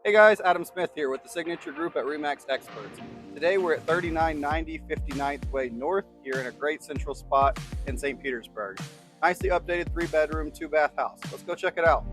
Hey guys, Adam Smith here with the Signature Group at Remax Experts. Today we're at 3990 59th Way North here in a great central spot in St. Petersburg. Nicely updated 3-bedroom, 2-bath house. Let's go check it out.